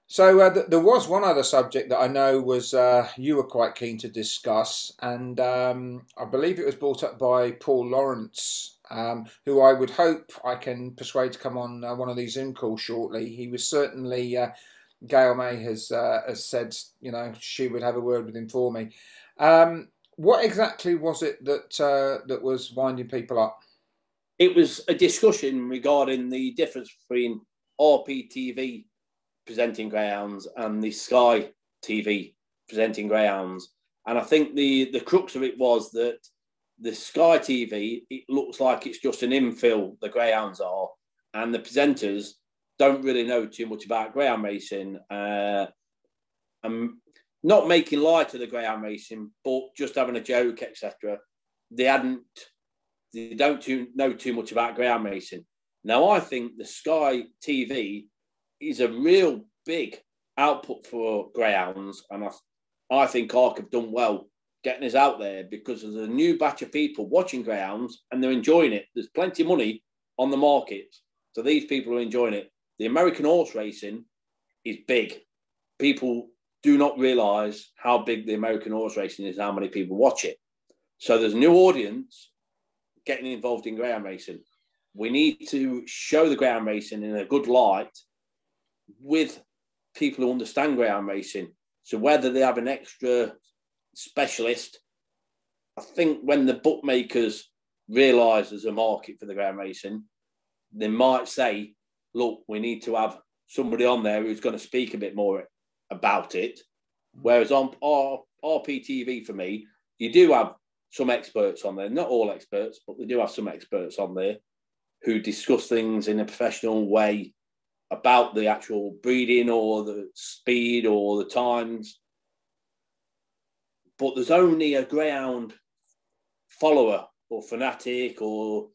So there was one other subject that I know was you were quite keen to discuss, and I believe it was brought up by Paul Lawrence, who I would hope I can persuade to come on one of these Zoom calls shortly. He was certainly Gail May has said, she would have a word with him for me. What exactly was it that was winding people up? It was a discussion regarding the difference between RPTV presenting greyhounds and the Sky TV presenting greyhounds. And I think the crux of it was that the Sky TV, it looks like it's just an infill, the greyhounds are, and the presenters don't really know too much about greyhound racing. And not making light of the greyhound racing, but just having a joke, etc. They don't know too much about greyhound racing. Now, I think the Sky TV is a real big output for greyhounds, and I think ARC have done well getting us out there because there's a new batch of people watching greyhounds and they're enjoying it. There's plenty of money on the market, so these people are enjoying it. The American horse racing is big. People do not realise how big the American horse racing is, how many people watch it. So there's a new audience getting involved in greyhound racing. We need to show the greyhound racing in a good light with people who understand greyhound racing. So whether they have an extra specialist, I think when the bookmakers realise there's a market for the greyhound racing, they might say, look, we need to have somebody on there who's going to speak a bit more about it. Whereas on RPTV, for me, you do have some experts on there, not all experts, but they do have some experts on there who discuss things in a professional way about the actual breeding or the speed or the times. But there's only a greyhound follower or fanatic or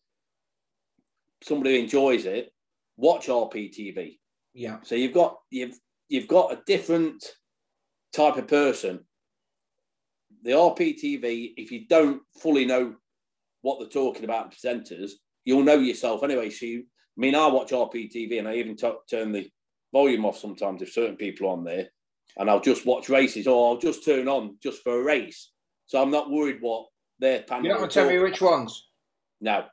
somebody who enjoys it watch RPTV. Yeah. So you've got a different type of person. The RPTV, if you don't fully know what they're talking about, the presenters, you'll know yourself anyway. So I watch RPTV and I even turn the volume off sometimes if certain people are on there, and I'll just watch races or I'll just turn on just for a race. So I'm not worried what their panel. You're not going to tell me which ones? No.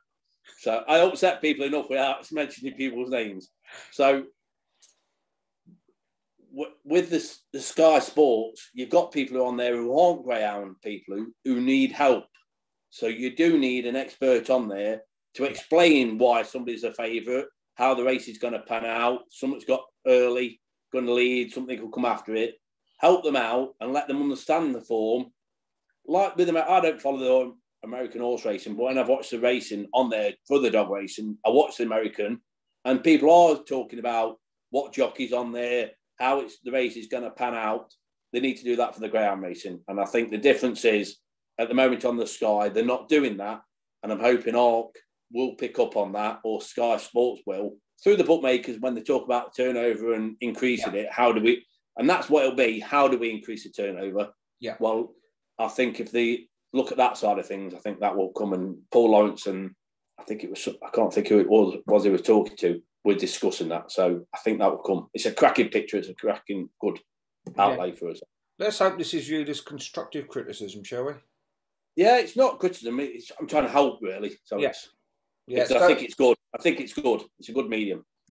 So I upset people enough without mentioning people's names. So with the Sky Sports, you've got people who are on there who aren't greyhound people who need help. So you do need an expert on there to explain why somebody's a favourite, how the race is going to pan out, something's got early, going to lead, something will come after it. Help them out and let them understand the form. Like with them, I don't follow the American horse racing, but when I've watched the racing on there for the dog racing, I watch the American, and people are talking about what jockey's on there, how the race is going to pan out. They need to do that for the greyhound racing. And I think the difference is, at the moment on the Sky, they're not doing that. And I'm hoping ARC will pick up on that, or Sky Sports will, through the bookmakers when they talk about turnover and increasing it. How do we, and that's what it'll be, how do we increase the turnover? Yeah. Well, I think if they look at that side of things, I think that will come. And Paul Lawrence and I can't think who it was he was talking to, we're discussing that. So I think that will come. It's a cracking picture. It's a cracking good outlay for us. Let's hope this is viewed as constructive criticism, shall we? Yeah, it's not criticism. I'm trying to help, really. So I think it's good. I think it's good. It's a good medium.